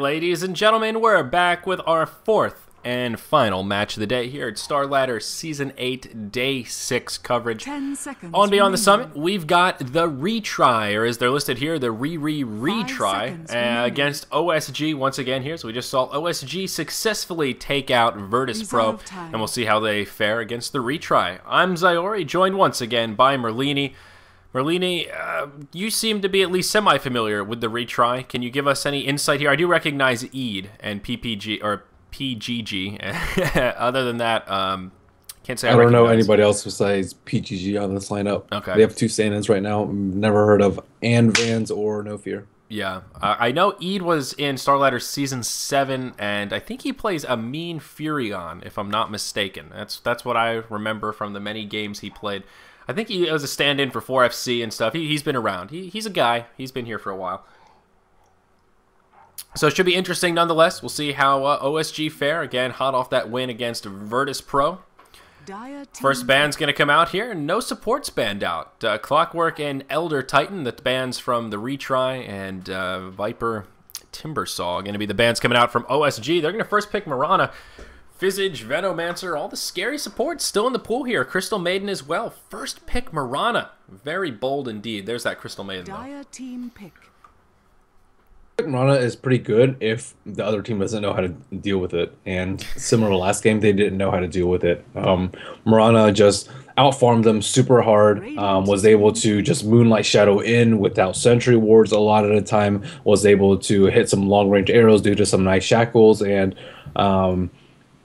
ladies and gentlemen, we're back with our fourth and final match of the day here at Starladder Season 8, Day 6 coverage. 10 seconds On Beyond the remaining. Summit, we've got the Retry, or as they're listed here, the Retry against OSG once again here. So we just saw OSG successfully take out Virtus Pro, Resolve time. and we'll see how they fare against the Retry. I'm Zyori, joined once again by Merlini. Merlini, you seem to be at least semi-familiar with the Retry. Can you give us any insight here? I do recognize EAD and PPG, or PGG. Other than that, can't say I don't know recognize anybody else besides PGG on this lineup. Okay. They have two stand-ins right now. Never heard of Vans or No Fear. Yeah, I know EAD was in Starladder Season 7, and I think he plays a mean Furion, if I'm not mistaken. That's what I remember from the many games he played. I think he was a stand-in for 4FC and stuff. He's been around. He's a guy. He's been here for a while. So it should be interesting nonetheless. We'll see how OSG fare. Again, hot off that win against Virtus Pro. First band's going to come out here. No supports band out. Clockwork and Elder Titan, the bands from the Retry, and Viper Timbersaw going to be the bands coming out from OSG. They're going to first pick Mirana. Visage, Venomancer, all the scary supports still in the pool here. Crystal Maiden as well. First pick Mirana. Very bold indeed. There's that Crystal Maiden, though. Dire team pick. Mirana is pretty good if the other team doesn't know how to deal with it. And similar to last game, they didn't know how to deal with it. Mirana just outfarmed them super hard, was able to just Moonlight Shadow in without Sentry Wards a lot of the time, was able to hit some long-range arrows due to some nice shackles, and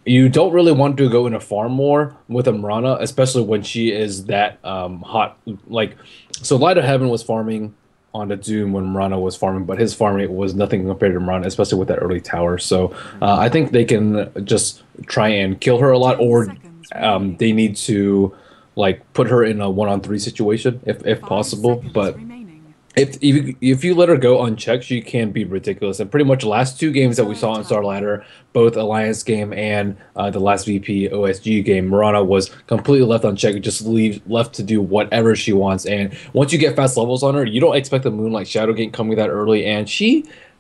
you don't really want to go in a farm more with a Mirana, especially when she is that hot. Like, so Light of Heaven was farming on the Doom when Mirana was farming, but his farm rate was nothing compared to Mirana, especially with that early tower. So I think they can just try and kill her a lot, or they need to like put her in a 1-on-3 situation if possible. But if you let her go unchecked, she can be ridiculous. And pretty much the last two games that we saw in Starladder, both Alliance game and the last VP OSG game, Mirana was completely left unchecked, just left to do whatever she wants. And once you get fast levels on her, you don't expect the Moonlight Shadow game coming that early. And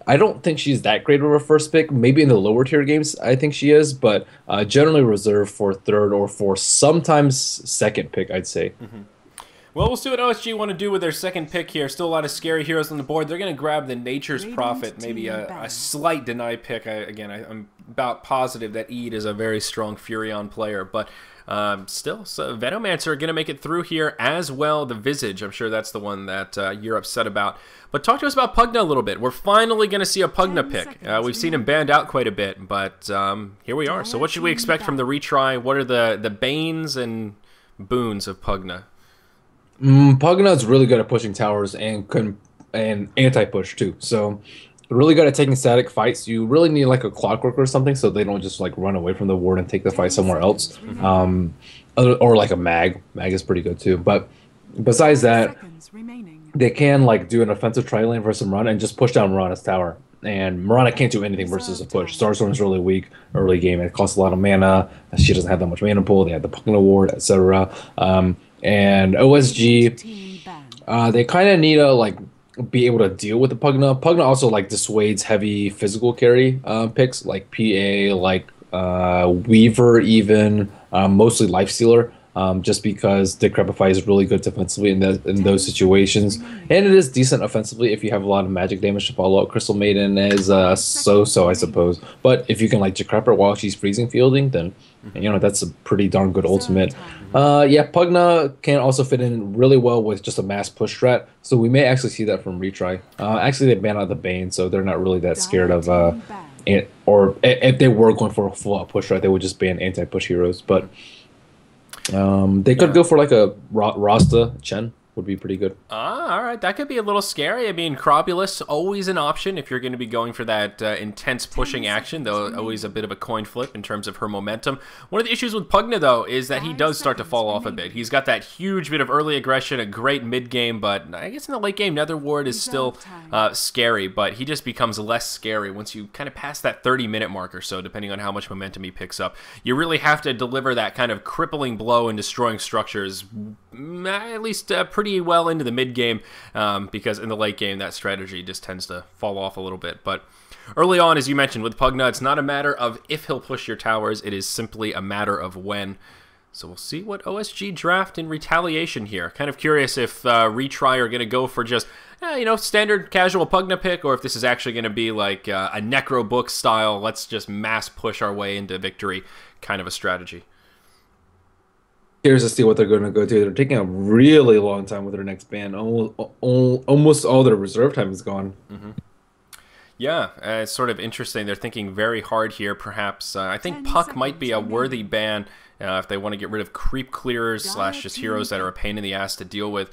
I don't think she's that great of a first pick. Maybe in the lower tier games, I think she is, but generally reserved for third or fourth, sometimes second pick, I'd say. Mm-hmm. Well, we'll see what OSG want to do with their second pick here. Still a lot of scary heroes on the board. They're going to grab the Nature's Prophet, maybe a slight deny pick. I'm about positive that EAD is a very strong Furion player, but still, so Venomancer are going to make it through here as well. The Visage, I'm sure that's the one that you're upset about. But talk to us about Pugna a little bit. We're finally going to see a Pugna pick. We've seen him banned out quite a bit, but here we are. So what should we expect from the Retry? What are the banes and boons of Pugna? Pugna is really good at pushing towers and anti-push too. So really good at taking static fights. You really need like a Clockwork or something so they don't just like run away from the ward and take the fight somewhere else. Or like a Mag. Mag is pretty good too. But besides that, they can like do an offensive tri-lane versus Mirana and just push down Mirana's tower. And Mirana can't do anything versus a push. Starstorm's really weak early game. It costs a lot of mana. She doesn't have that much mana pool. They have the Pugna ward, etc. And OSG, they kind of need to like be able to deal with the Pugna. Pugna also like dissuades heavy physical carry picks like PA, like Weaver, even mostly Lifestealer. Just because Decrepify is really good defensively in those situations, and it is decent offensively if you have a lot of magic damage to follow up. Crystal Maiden is so-so, I suppose. But if you can like Decrep her while she's freezing fielding, then you know that's a pretty darn good ultimate. Yeah, Pugna can also fit in really well with just a mass push strat, so we may actually see that from Retry. Actually, they banned out the Bane, so they're not really that scared of or if they were going for a full out push strat, they would just ban anti-push heroes, but. They could go for like a Rasta Chen would be pretty good. All right, that could be a little scary. I mean, Cropulus, always an option if you're going to be going for that intense pushing action, though always a bit of a coin flip in terms of her momentum. One of the issues with Pugna, though, is that he does start to fall off a bit. He's got that huge bit of early aggression, a great mid-game, but I guess in the late game, Nether Ward is still scary, but he just becomes less scary once you kind of pass that 30-minute mark or so, depending on how much momentum he picks up. You really have to deliver that kind of crippling blow and destroying structures, at least pretty well into the mid game, because in the late game that strategy just tends to fall off a little bit. But Early on, as you mentioned, with Pugna, it's not a matter of if he'll push your towers, it is simply a matter of when. So we'll see what OSG draft in retaliation here. Kind of curious if Retry are going to go for just, standard casual Pugna pick, or if this is actually going to be like a Necro book style, let's just mass push our way into victory kind of a strategy. Here's to see what they're going to go to. They're taking a really long time with their next ban. Almost all their reserve time is gone. Mm-hmm. Yeah, it's sort of interesting. They're thinking very hard here, perhaps. I think Puck might be a worthy ban if they want to get rid of creep clearers / just heroes that are a pain in the ass to deal with.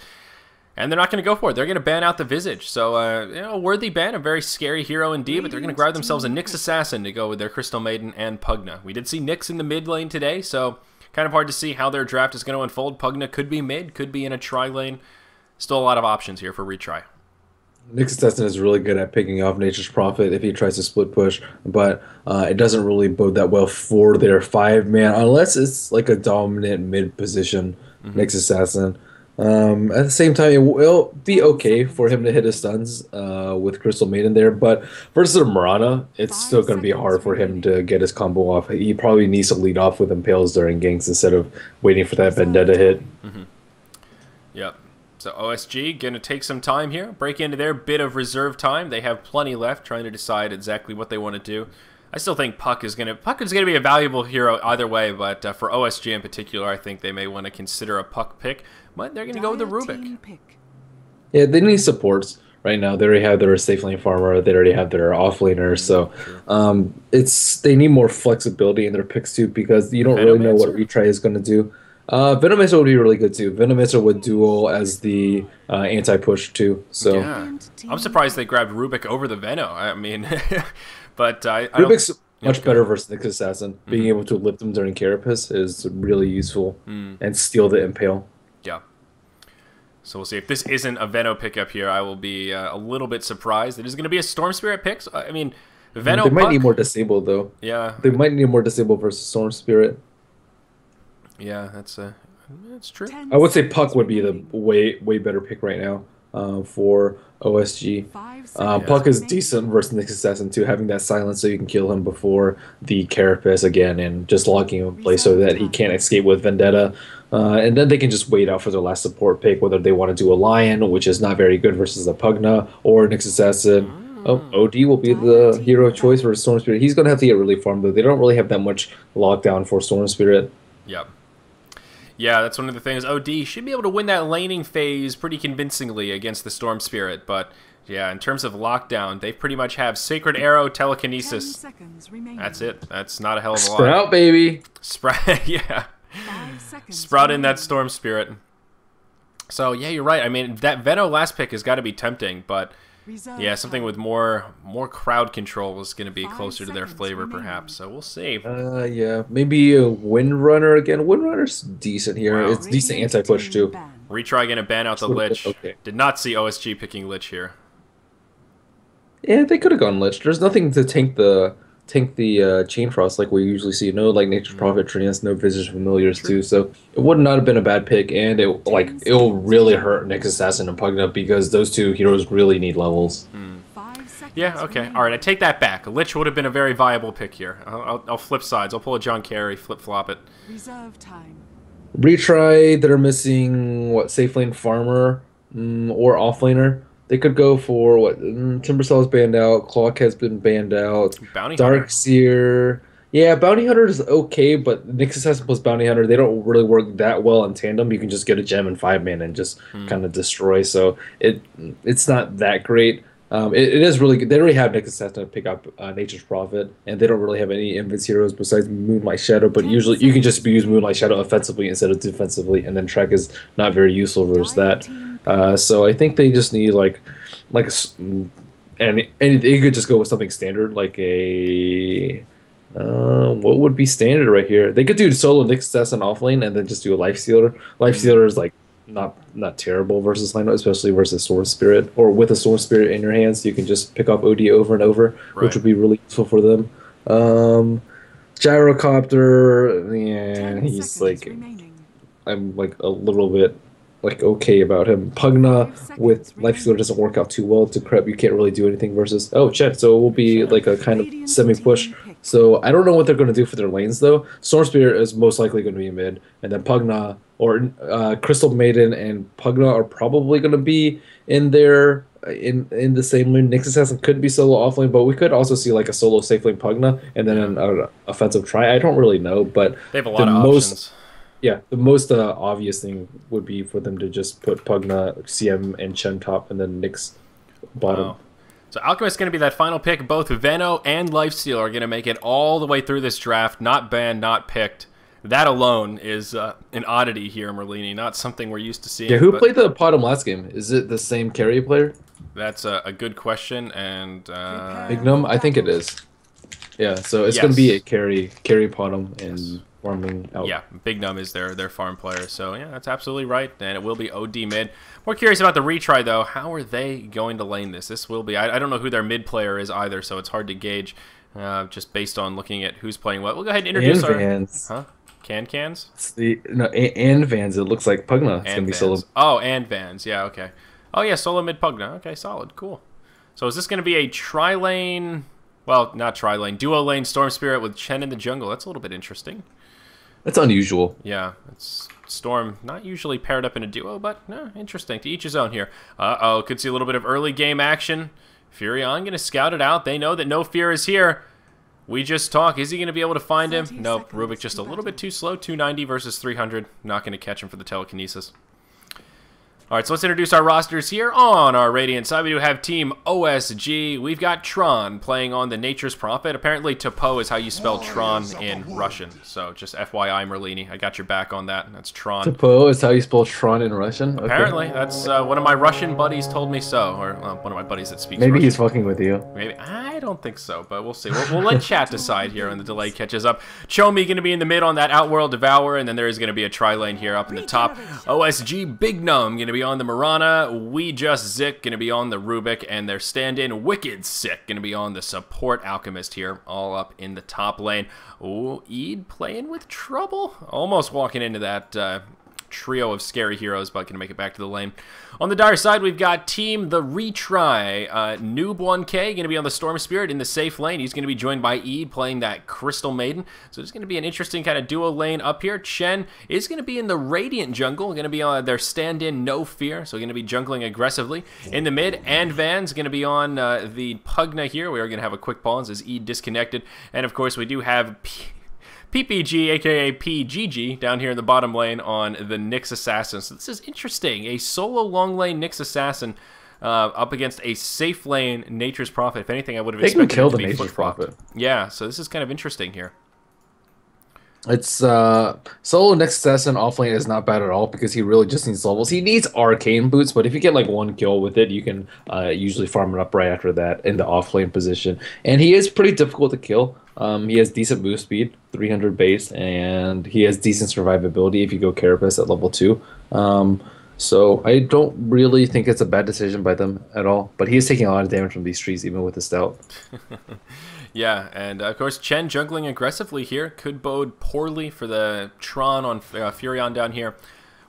And they're not going to go for it. They're going to ban out the Visage. So, a worthy ban, a very scary hero indeed, but they're going to grab themselves a Nyx Assassin to go with their Crystal Maiden and Pugna. We did see Nyx in the mid lane today, so kind of hard to see how their draft is going to unfold. Pugna could be mid, could be in a tri lane. Still a lot of options here for Retry. Nyx Assassin is really good at picking off Nature's Prophet if he tries to split push, but it doesn't really bode that well for their 5-man, unless it's like a dominant mid position Nyx Assassin. At the same time, it will be okay for him to hit his stuns with Crystal Maiden there, but versus Mirana, it's still going to be hard for him to get his combo off. He probably needs to lead off with Impales during ganks instead of waiting for that Vendetta hit. Yep. So OSG going to take some time here, break into their bit of reserve time. They have plenty left, trying to decide exactly what they want to do. I still think Puck is going to be a valuable hero either way, but for OSG in particular, I think they may want to consider a Puck pick, but they're going to go with the Rubik. Yeah, they need supports right now. They already have their safe lane farmer. They already have their offlaner, so they need more flexibility in their picks too, because you don't really know what Retry is going to do. Venomancer would be really good too. Venomancer would duel as the anti-push too. So yeah. I'm surprised they grabbed Rubik over the Veno. I mean, but Rubik's much better versus Nyx Assassin. Being able to lift them during Carapace is really useful, and steal the Impale. Yeah. So we'll see. If this isn't a Veno pickup here, I will be a little bit surprised. It is going to be a Storm Spirit pick. So, I mean, Veno. They might need more disable though. Yeah. They might need more disable versus Storm Spirit. Yeah, that's true. I would say Puck would be the way better pick right now for OSG. Puck is decent versus Nyx Assassin too, having that silence so you can kill him before the Carapace again and just locking him in place so that he can't escape with Vendetta. And then they can just wait out for their last support pick, whether they want to do a Lion, which is not very good versus a Pugna, or Nyx Assassin. OD will be the hero choice for Storm Spirit. He's going to have to get really farmed though. They don't really have that much lockdown for Storm Spirit. Yep. Yeah, that's one of the things. OD should be able to win that laning phase pretty convincingly against the Storm Spirit, but yeah, in terms of lockdown, they pretty much have Sacred Arrow, Telekinesis. That's it. That's not a hell of a lot. Sprout, baby. Sprout, yeah. Sprout in that Storm Spirit. So, yeah, you're right. I mean, that Veno last pick has got to be tempting, but yeah, something with more crowd control is going to be closer to their flavor, perhaps. So we'll see. Yeah, maybe a Windrunner again. Windrunner's decent here. Wow. It's decent anti-push too. Retry going to ban out the Lich. Okay. Did not see OSG picking Lich here. Yeah, they could have gone Lich. There's nothing to tank the Chain Frost like we usually see. No, like Nature's Prophet, Treants, no Visage Familiars too. So it would not have been a bad pick, and it'll really hurt Nyx Assassin and Pugna because those two heroes really need levels. Yeah, okay. All right, I take that back. Lich would have been a very viable pick here. I'll flip sides. I'll pull a John Kerry, flip-flop it. Reserve time. Retry that are missing, safe lane farmer or offlaner. They could go for Timbersaw is banned out, Clock has been banned out, Darkseer. Yeah, Bounty Hunter is okay, but Nyx Assassin plus Bounty Hunter, they don't really work that well in tandem. You can just get a gem in 5-man and just kind of destroy. So it's not that great. It is really good. They already have Nyx Assassin to pick up Nature's Prophet, and they don't really have any Invis heroes besides Moonlight Shadow, but usually you can just use Moonlight Shadow offensively instead of defensively, and then Trek is not very useful versus that. So I think they just need and they could just go with something standard, like a what would be standard right here? They could do solo Nyx Assassin offlane and then just do a Life Stealer. Life Stealer is not terrible versus lineup, especially versus Storm Spirit, or with a Storm Spirit in your hands, you can just pick up OD over and over, which would be really useful for them. Gyrocopter, yeah, he's I'm a little bit like okay about him. Pugna with Lifestealer doesn't work out too well. To Crep, you can't really do anything versus. Oh, shit. So it will be like a kind of semi-push. So I don't know what they're going to do for their lanes though. Storm Spirit is most likely going to be mid, and then Pugna or Crystal Maiden and Pugna are probably going to be in there in the same lane. Nyx Assassin could be solo offlane, but we could also see like a solo safe lane Pugna and then an offensive try. I don't really know, but They have a the lot of most options. yeah, the most obvious thing would be for them to just put Pugna, CM, and Chen top, and then Nyx bottom. Wow. So Alchemist going to be that final pick. Both Veno and Lifesteal are going to make it all the way through this draft. Not banned, not picked. That alone is an oddity here, Merlini. Not something we're used to seeing. Yeah, who played the bottom last game? Is it the same carry player? That's a good question. And Bignum? I think it is. Yeah, so it's going to be a carry bottom and farming out. Yeah, Bignum is their farm player. So yeah, that's absolutely right. And it will be OD mid. More curious about the retry though. How are they going to lane this? This will be. I don't know who their mid player is either, so it's hard to gauge just based on looking at who's playing what. We'll go ahead and introduce our Vans. Huh? Cans? It's and Vans. It looks like Pugna. It's going to be solo. Oh, and Vans. Yeah, okay. Oh yeah, solo mid Pugna. Okay, solid, cool. So is this going to be a tri-lane? Well, not tri-lane, duo lane Storm Spirit with Chen in the jungle. That's a little bit interesting. That's unusual. Yeah, it's Storm not usually paired up in a duo, but interesting. To each his own here. Uh-oh, could see a little bit of early game action. Furion going to scout it out. They know that no fear is here. We just talk. Is he going to be able to find him? Nope. Rubik just a little bit too slow. 290 versus 300. Not going to catch him for the telekinesis. All right, so let's introduce our rosters here. On our Radiant side, we do have Team OSG. We've got Tron playing on the Nature's Prophet. Apparently, Topo is how you spell Tron in Russian. So just FYI, Merlini, I got your back on that. That's Tron. Topo is how you spell Tron in Russian? Okay. Apparently, that's one of my Russian buddies told me so. Or one of my buddies that speaks Maybe Russian. he's fucking with you. Maybe. I don't think so, but we'll see. We'll let chat decide here when the delay catches up. Chomi going to be in the mid on that Outworld Devourer, and then there is going to be a tri-lane here up in the top. OSG Bignum going to be on the Mirana. We Just Zik going to be on the Rubik, and their stand-in Wicked Sick going to be on the support Alchemist here, all up in the top lane. Ooh, Eid playing with trouble. Almost walking into that trio of scary heroes, but can make it back to the lane. On the dire side, we've got Team the Retry. Noob 1K going to be on the Storm Spirit in the safe lane. He's going to be joined by Eid playing that Crystal Maiden. So it's going to be an interesting kind of duo lane up here. Chen is going to be in the Radiant jungle, going to be on their stand-in No Fear, so going to be jungling aggressively. In the mid, and Van's going to be on the Pugna here. We are going to have a quick pause as Eid disconnected. And of course, we do have PPG, aka PGG, down here in the bottom lane on the Nyx Assassin. So this is interesting. A solo long lane Nyx Assassin up against a safe lane Nature's Prophet. If anything, I would have expected it to be Nature's Prophet. Yeah, so this is kind of interesting here. It's solo Nyx Assassin offlane is not bad at all because he really just needs levels. He needs arcane boots, but if you get like one kill with it, you can usually farm it up right after that in the offlane position. And he is pretty difficult to kill. He has decent move speed, 300 base, and he has decent survivability if you go Carapace at level 2. So I don't really think it's a bad decision by them at all. But he is taking a lot of damage from these trees, even with the stout. Yeah, and of course Chen jungling aggressively here could bode poorly for the Tron on Furion down here.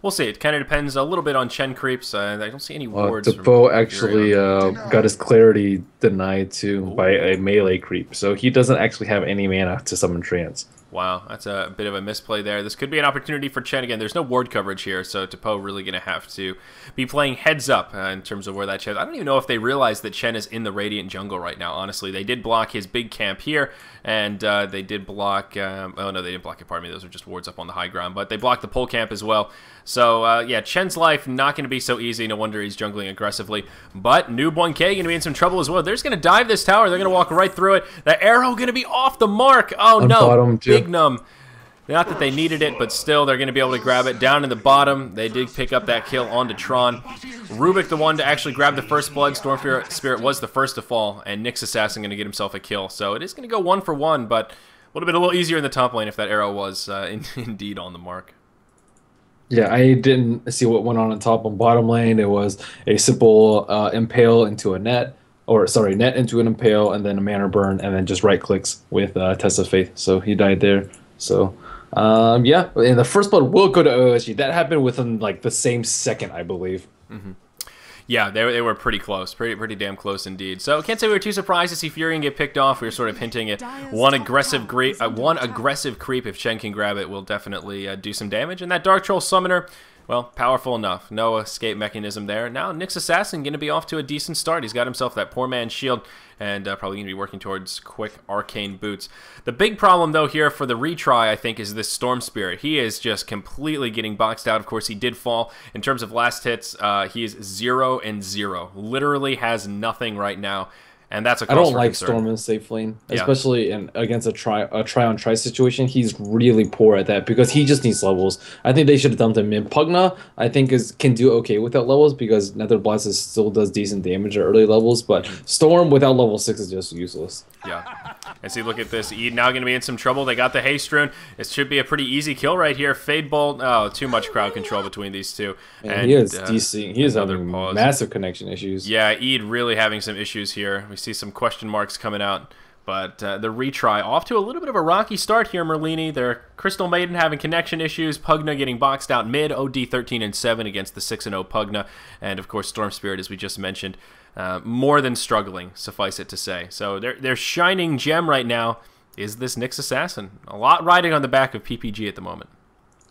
We'll see. It kind of depends a little bit on Chen creeps. I don't see any wards. Depo actually got his clarity denied too by a melee creep, so he doesn't actually have any mana to summon Trance. Wow, that's a bit of a misplay there. This could be an opportunity for Chen. Again, there's no ward coverage here, so Topo really going to have to be playing heads up in terms of where that Chen is. I don't even know if they realize that Chen is in the Radiant jungle right now, honestly. They did block his big camp here, and they did block... oh, no, they didn't block it, pardon me. Those are just wards up on the high ground, but they blocked the pole camp as well. So, yeah, Chen's life not going to be so easy. No wonder he's jungling aggressively. But Noob 1K going to be in some trouble as well. They're just going to dive this tower. They're going to walk right through it. The arrow going to be off the mark. Oh, no. Bignum. Not that they needed it, but still they're going to be able to grab it. Down in the bottom, they did pick up that kill onto Tron. Rubik, the one to actually grab the first blood. Storm Spirit was the first to fall, and Nyx Assassin going to get himself a kill. So it is going to go 1 for 1, but would have been a little easier in the top lane if that arrow was indeed on the mark. Yeah, I didn't see what went on top and bottom lane. It was a simple impale into a net, or sorry, net into an impale, and then a mana burn, and then just right clicks with Test of Faith. So he died there. So Yeah, and the first blood will go to OSG. That happened within like the same second, I believe. Yeah, they were pretty close, pretty damn close indeed. So can't say we were too surprised to see Furion get picked off. We were sort of hinting at one aggressive creep. If Shen can grab it, will definitely do some damage. And that Dark Troll Summoner, well, powerful enough. No escape mechanism there. Now Nyx Assassin going to be off to a decent start. He's got himself that poor man's shield, and probably going to be working towards quick arcane boots. The big problem, though, here for the retry, I think, is this Storm Spirit. He is just completely getting boxed out. Of course, he did fall. In terms of last hits, he is 0 and 0. Literally has nothing right now. And that's a cause I don't for like concern. Storm in safe lane, especially against a try on try situation. He's really poor at that because he just needs levels. I think they should have dumped him in. Pugna, I think, can do okay without levels because Nether Blast still does decent damage at early levels, but Storm without level 6 is just useless. Yeah. And see, look at this. Ede now going to be in some trouble. They got the Haste Rune. It should be a pretty easy kill right here. Fade Bolt. Oh, too much crowd control between these two. And he is DC. He is having massive connection issues. Yeah, Ede really having some issues here. We see some question marks coming out. But the retry off to a little bit of a rocky start here, Merlini. Their Crystal Maiden having connection issues. Pugna getting boxed out mid. OD 13 and 7 against the 6-0 Pugna. And, of course, Storm Spirit, as we just mentioned. More than struggling, suffice it to say. So their shining gem right now is this Nyx Assassin. A lot riding on the back of PPG at the moment.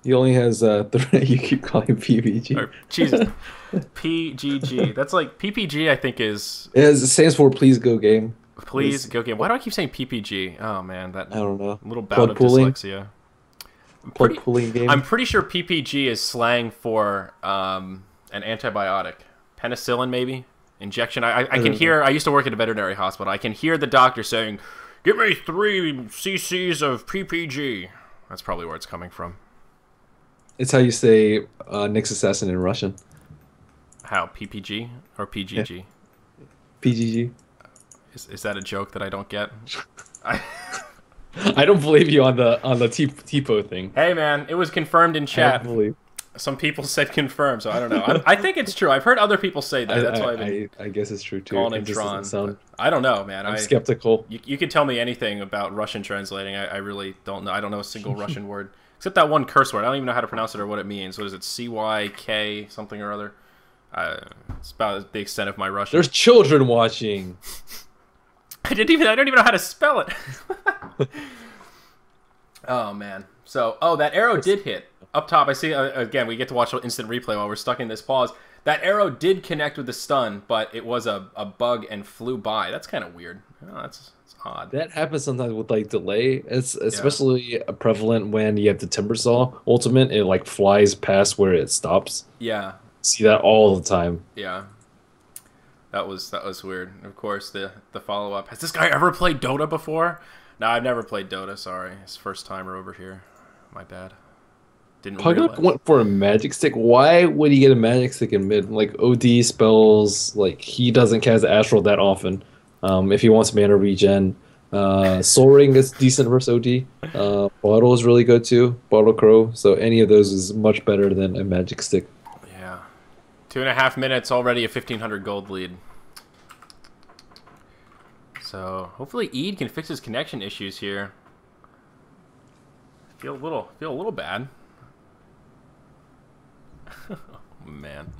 He only has you keep calling him PPG. Or, Jesus. PGG. That's like PPG, I think, is... It stands for Please Go Game. Please Go Game. Why do I keep saying PPG? Oh, man. That I don't know. Little bout of dyslexia. Plug pooling game. I'm pretty sure PPG is slang for an antibiotic. Penicillin, maybe? Injection. I can hear, I used to work at a veterinary hospital. I can hear the doctor saying, "Give me 3 cc's of PPG." That's probably where it's coming from. It's how you say Nyx Assassin in Russian. How? PPG or PGG? Yeah. PGG. Is that a joke that I don't get? I don't believe you on the TPO thing. Hey man, it was confirmed in chat. I don't believe. Some people said confirm, so I don't know. I think it's true. I've heard other people say that. That's why I guess it's true too. Calling him Tron. I don't know, man. I'm skeptical. You can tell me anything about Russian translating. I really don't know. I don't know a single Russian word except that one curse word. I don't even know how to pronounce it or what it means. What is it? CYK something or other. It's about the extent of my Russian. There's children watching. I don't even know how to spell it. Oh man. So that arrow did hit. Up top, I see, again, we get to watch an instant replay while we're stuck in this pause. That arrow did connect with the stun, but it was a bug and flew by. That's kind of weird. Oh, that's odd. That happens sometimes with, like, delay. It's especially prevalent when you have the Timbersaw ultimate. It, like, flies past where it stops. Yeah. See that all the time. Yeah. That was weird. Of course, the follow-up. Has this guy ever played Dota before? No, I've never played Dota, sorry. It's first timer over here. My bad. Pugna went for a magic stick. Why would he get a magic stick in mid? Like, OD spells, like, he doesn't cast Astral that often. If he wants mana regen. Soul Ring is decent versus OD. Bottle is really good too. Bottle Crow. So any of those is much better than a magic stick. Yeah. 2.5 minutes, already a 1,500 gold lead. So hopefully Ede can fix his connection issues here. Feel a little bad. Oh, man.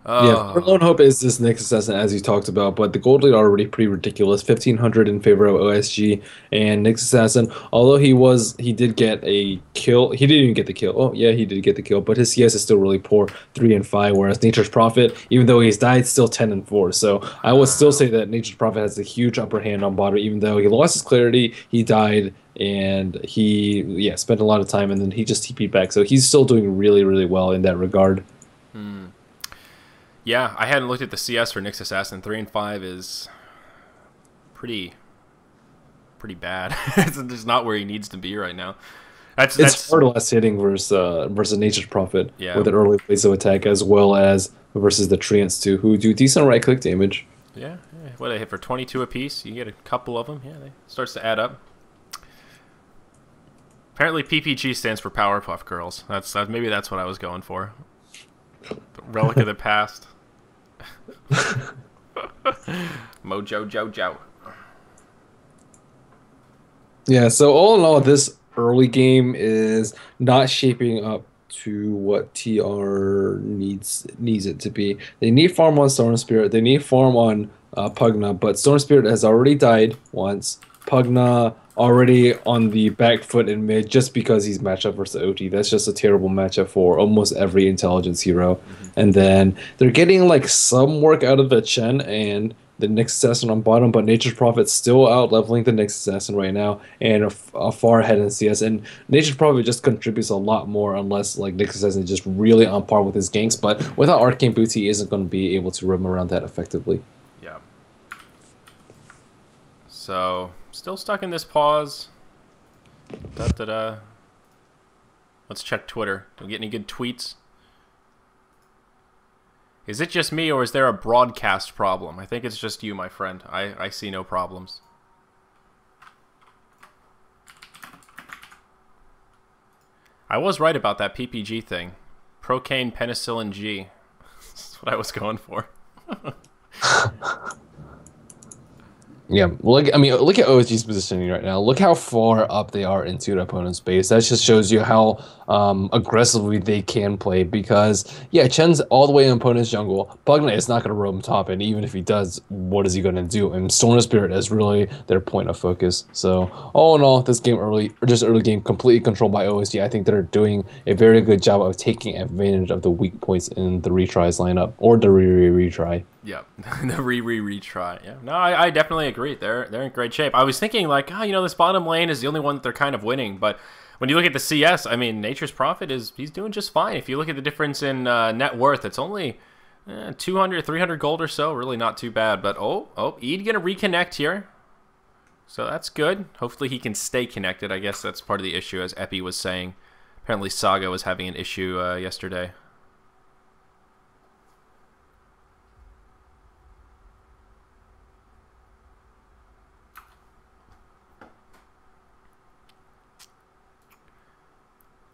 Yeah, our lone hope is this Nyx Assassin, as you talked about, but the gold lead already pretty ridiculous. 1,500 in favor of OSG and Nyx Assassin. Although he did get a kill. He didn't even get the kill. Oh, yeah, he did get the kill, but his CS is still really poor, 3 and 5, whereas Nature's Prophet, even though he's died, still 10 and 4. So I would still say that Nature's Prophet has a huge upper hand on bottom, even though he lost his clarity, he died, and he spent a lot of time, and then he just TP'd back. So he's still doing really, really well in that regard. Yeah, I hadn't looked at the CS for Nyx Assassin. 3 and 5 is pretty bad. It's just not where he needs to be right now. It's hard less hitting versus Nature's Prophet with an early phase of attack, as well as versus the Treants too, who do decent right click damage. Yeah. What they hit for 22 apiece. You get a couple of them. Yeah, it starts to add up. Apparently, PPG stands for Powerpuff Girls. Maybe that's what I was going for. The relic of the past. Mojo Jojo. Yeah, so all in all, this early game is not shaping up to what TR needs it to be. They need farm on Storm Spirit. They need farm on Pugna, but Storm Spirit has already died once. Pugna already on the back foot in mid just because he's matched up versus OT. That's just a terrible matchup for almost every intelligence hero. And then they're getting like some work out of the Chen and the next assassin on bottom, but Nature's Prophet's still out leveling the next assassin right now and far ahead in CS. And Nature's Prophet just contributes a lot more unless like next assassin is just really on par with his ganks. But without Arcane Boots, he isn't going to be able to roam around that effectively. Yeah. So still stuck in this pause. Da da da. Let's check Twitter. Do we get any good tweets? Is it just me, or is there a broadcast problem? I think it's just you, my friend. I see no problems. I was right about that PPG thing. Procaine penicillin G. That's what I was going for. Yeah, look. I mean, look at OSG's positioning right now. Look how far up they are into the opponent's base. That just shows you how aggressively they can play. Because yeah, Chen's all the way in opponent's jungle. Pugna is not going to roam top, and even if he does, what is he going to do? And Storm Spirit is really their point of focus. So all in all, this game early game, completely controlled by OSG. I think they're doing a very good job of taking advantage of the weak points in the retries lineup or the retry. Yeah, the retry. Yeah, no, I definitely agree. They're in great shape. I was thinking like, oh, you know, this bottom lane is the only one that they're kind of winning. But when you look at the CS, I mean, Nature's Prophet he's doing just fine. If you look at the difference in net worth, it's only 200, 300 gold or so. Really not too bad. But Eid gonna reconnect here, so that's good. Hopefully he can stay connected. I guess that's part of the issue, as Epi was saying. Apparently Saga was having an issue yesterday.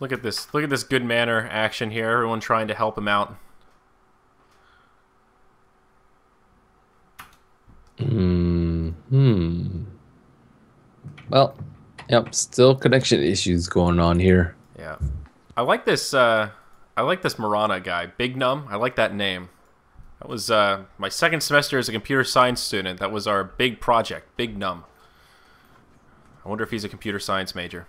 Look at this. Look at this good manner action here. Everyone trying to help him out. Well, yep, still connection issues going on here. Yeah. I like this Marana guy. Big Num. I like that name. That was my second semester as a computer science student. That was our big project, Big Num. I wonder if he's a computer science major.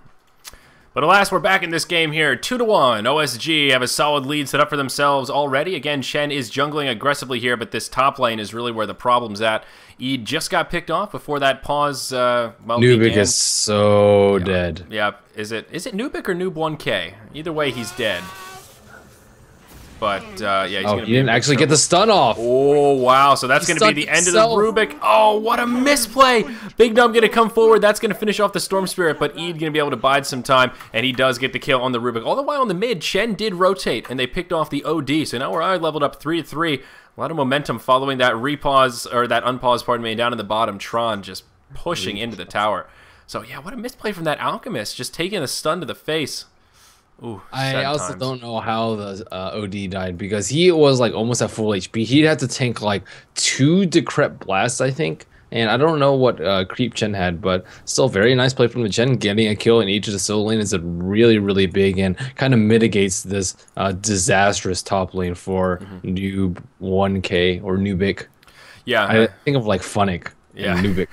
But alas, we're back in this game here. 2-1. OSG have a solid lead set up for themselves already. Again, Shen is jungling aggressively here, but this top lane is really where the problem's at. Eid just got picked off before that pause. Nubik is so dead. Yeah. Is it Nubik or Noob 1K? Either way, he's dead. But, yeah, he's going to he didn't actually get the stun off. Oh, wow. So that's going to be the end of the Rubik. Oh, what a misplay. Big Num going to come forward. That's going to finish off the Storm Spirit, but Eid going to be able to bide some time, and he does get the kill on the Rubik. All the while on the mid, Chen did rotate, and they picked off the OD. So now we're leveled up 3-3. A lot of momentum following that repause, or that unpause, pardon me, down in the bottom. Tron just pushing into the tower. So, yeah, what a misplay from that Alchemist, just taking a stun to the face. Ooh, I also don't know how the OD died because he was like almost at full HP. He'd have to tank like 2 Decrep Blasts, I think. And I don't know what Creep Chen had, but still very nice play from the Chen. Getting a kill in each of the solo lane is a really, really big and kind of mitigates this disastrous top lane for Noob 1K or Nubik. Yeah. I think of like Funnick and Nubik.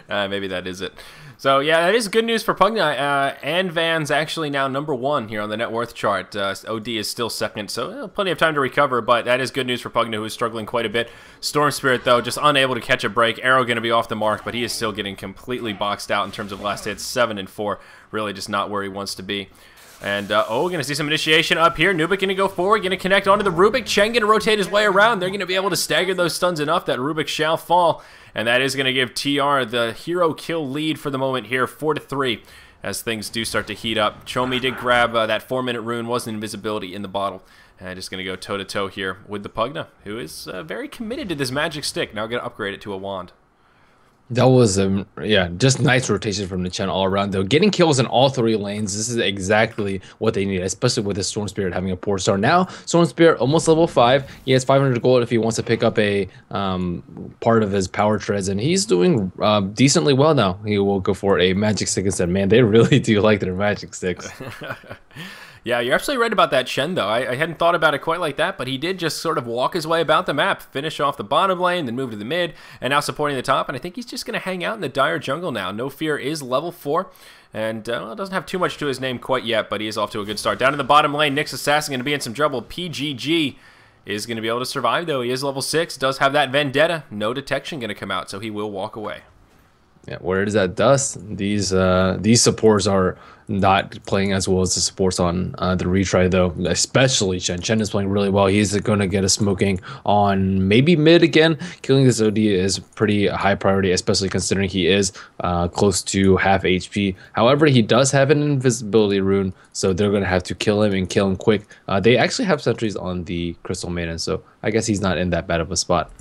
Maybe that is it. So, yeah, that is good news for Pugna. And Van's actually now #1 here on the net worth chart. OD is still second, so plenty of time to recover, but that is good news for Pugna, who is struggling quite a bit. Storm Spirit, though, just unable to catch a break. Arrow going to be off the mark, but he is still getting completely boxed out in terms of last hits. 7-4, really just not where he wants to be. And, going to see some initiation up here. Nubik going to go forward, going to connect onto the Rubik. Chen going to rotate his way around. They're going to be able to stagger those stuns enough that Rubik shall fall. And that is going to give TR the hero kill lead for the moment here, 4-3, as things do start to heat up. Chomi did grab that 4-minute rune, was an invisibility in the bottle. And just going to go toe-to-toe here with the Pugna, who is very committed to this magic stick. Now going to upgrade it to a wand. That was yeah, just nice rotation from the Chen all around though. Getting kills in all three lanes. This is exactly what they need, especially with the Storm Spirit having a poor start. Now Storm Spirit almost level 5. He has 500 gold if he wants to pick up a part of his power treads, and he's doing decently well now. He will go for a magic stick instead. Man, they really do like their magic sticks. Yeah, you're absolutely right about that Shen, though. I hadn't thought about it quite like that, but he did just sort of walk his way about the map, finish off the bottom lane, then move to the mid, and now supporting the top, and I think he's just going to hang out in the dire jungle now. No Fear is level 4, and doesn't have too much to his name quite yet, but he is off to a good start. Down in the bottom lane, Nyx Assassin going to be in some trouble. PGG is going to be able to survive, though. He is level 6, does have that Vendetta. No detection going to come out, so he will walk away. Yeah, where is that dust? These supports are not playing as well as the supports on the retry though. Especially Chen. Chen is playing really well. He's going to get a smoking on maybe mid again. Killing this OD is pretty high priority, especially considering he is close to half HP. However, he does have an invisibility rune, so they're going to have to kill him and kill him quick. They actually have sentries on the Crystal Maiden, so I guess he's not in that bad of a spot.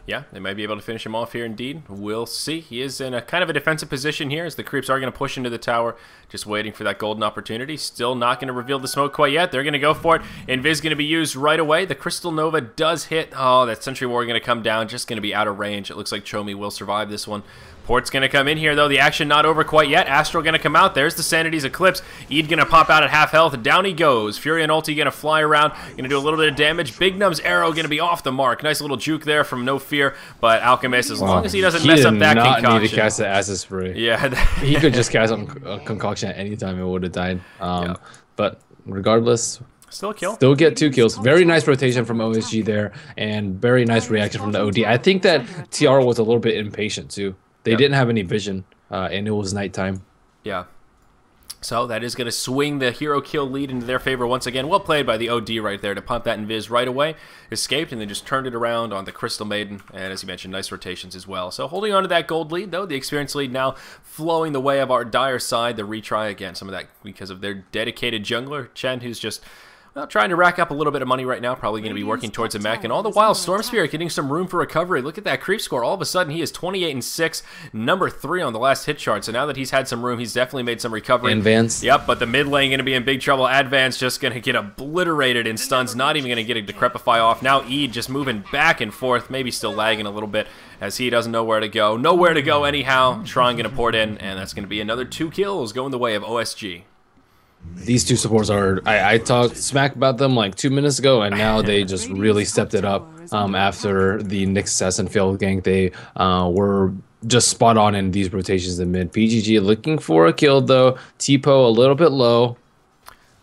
Yeah, they might be able to finish him off here indeed. We'll see. He is in a kind of a defensive position here as the creeps are going to push into the tower, just waiting for that golden opportunity. Still not going to reveal the smoke quite yet. They're going to go for it. Invis going to be used right away. The Crystal Nova does hit. Oh, that Sentry War going to come down, just going to be out of range. It looks like Chomi will survive this one. Port's going to come in here, though. The action not over quite yet. Astral going to come out. There's the Sanity's Eclipse. Eid going to pop out at half health. Down he goes. Fury and Ulti going to fly around. Going to do a little bit of damage. Big Num's arrow going to be off the mark. Nice little juke there from No Fear. But Alchemist, as long as he doesn't mess up that concoction. He did not need to cast the Acid Spray. Yeah. He could just cast a concoction at any time. It would have died. Yeah. But regardless... Still a kill. Still get 2 kills. Very nice rotation from OSG there. And very nice reaction from the OD. I think that TR was a little bit impatient, too. They didn't have any vision, and it was nighttime. Yeah. So that is going to swing the hero kill lead into their favor once again. Well played by the OD right there to pump that Invis right away. Escaped and then just turned it around on the Crystal Maiden. And as you mentioned, nice rotations as well. So holding on to that gold lead, though. The experience lead now flowing the way of our dire side. The retry again. Some of that because of their dedicated jungler, Chen, who's just... well, trying to rack up a little bit of money right now. Probably going to be working towards a mech. And all the while, Storm Spirit getting some room for recovery. Look at that creep score. All of a sudden, he is 28-6, number 3 on the last hit chart. So now that he's had some room, he's definitely made some recovery. Advance. Yep, but the mid lane going to be in big trouble. Advance just going to get obliterated in stuns. Not even going to get a Decrepify off. Now Eid just moving back and forth. Maybe still lagging a little bit as he doesn't know where to go. Nowhere to go anyhow. Tron going to port in. And that's going to be another 2 kills going the way of OSG. These 2 supports are, I talked smack about them like 2 minutes ago, and now they just really stepped it up after the Nyx Assassin failed gank. They were just spot on in these rotations in mid. PGG looking for a kill, though. T-Po a little bit low.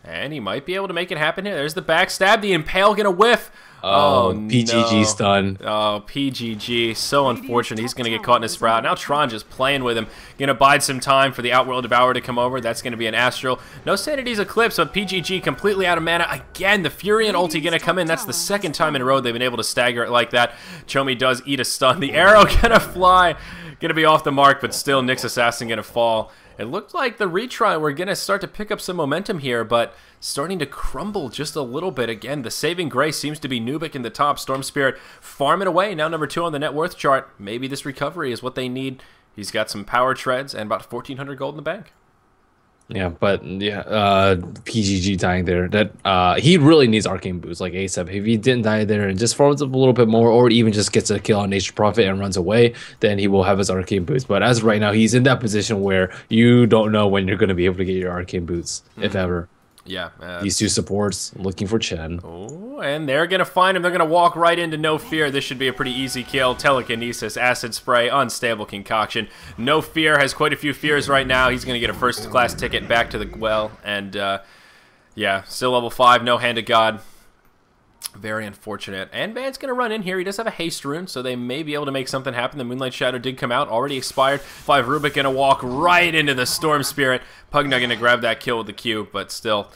And he might be able to make it happen here. There's the backstab. The Impale going to whiff. Oh, PGG no. stun. Oh, PGG. So unfortunate. He's going to get caught in a sprout. Now Tron just playing with him. Going to bide some time for the Outworld Devourer to come over. That's going to be an Astral. No Sanity's Eclipse, but PGG completely out of mana. Again, the Fury and ulti going to come in. That's the 2nd time in a row they've been able to stagger it like that. Chomi does eat a stun. The arrow going to fly. Going to be off the mark, but still Nyx Assassin going to fall. It looked like the retry were going to start to pick up some momentum here, but starting to crumble just a little bit. Again, the saving grace seems to be Nubik in the top. Storm Spirit farming away, now number 2 on the net worth chart. Maybe this recovery is what they need. He's got some power treads and about 1,400 gold in the bank. Yeah, but yeah, PGG dying there. That he really needs arcane boots like ASAP. If he didn't die there and just farms up a little bit more, or even just gets a kill on Nature Prophet and runs away, then he will have his arcane boots. But as of right now, he's in that position where you don't know when you're going to be able to get your arcane boots, if ever. Yeah. These 2 supports looking for Chen. Oh, and they're going to find him. They're going to walk right into No Fear. This should be a pretty easy kill. Telekinesis, Acid Spray, Unstable Concoction. No Fear has quite a few fears right now. He's going to get a first-class ticket back to the well. And, yeah, still level 5, no Hand of God. Very unfortunate. And Van's going to run in here. He does have a haste rune, so they may be able to make something happen. The Moonlight Shadow did come out, already expired. 5 Rubik going to walk right into the Storm Spirit. Pugna going to grab that kill with the Q, but still,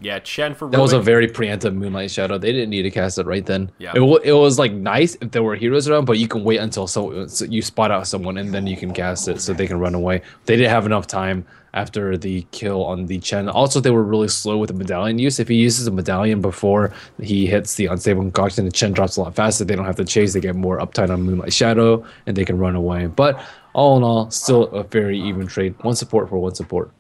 Yeah, Chen for That was a Ruin. very preemptive Moonlight Shadow. They didn't need to cast it right then. Yeah. It was like nice if there were heroes around, but you can wait until so you spot out someone and then you can cast it so they can run away. They didn't have enough time after the kill on the Chen. Also, they were really slow with the medallion use. If he uses a medallion before he hits the unstable concoction, the Chen drops a lot faster. They don't have to chase. They get more uptime on Moonlight Shadow, and they can run away. But all in all, still a very even trade. One support for one support.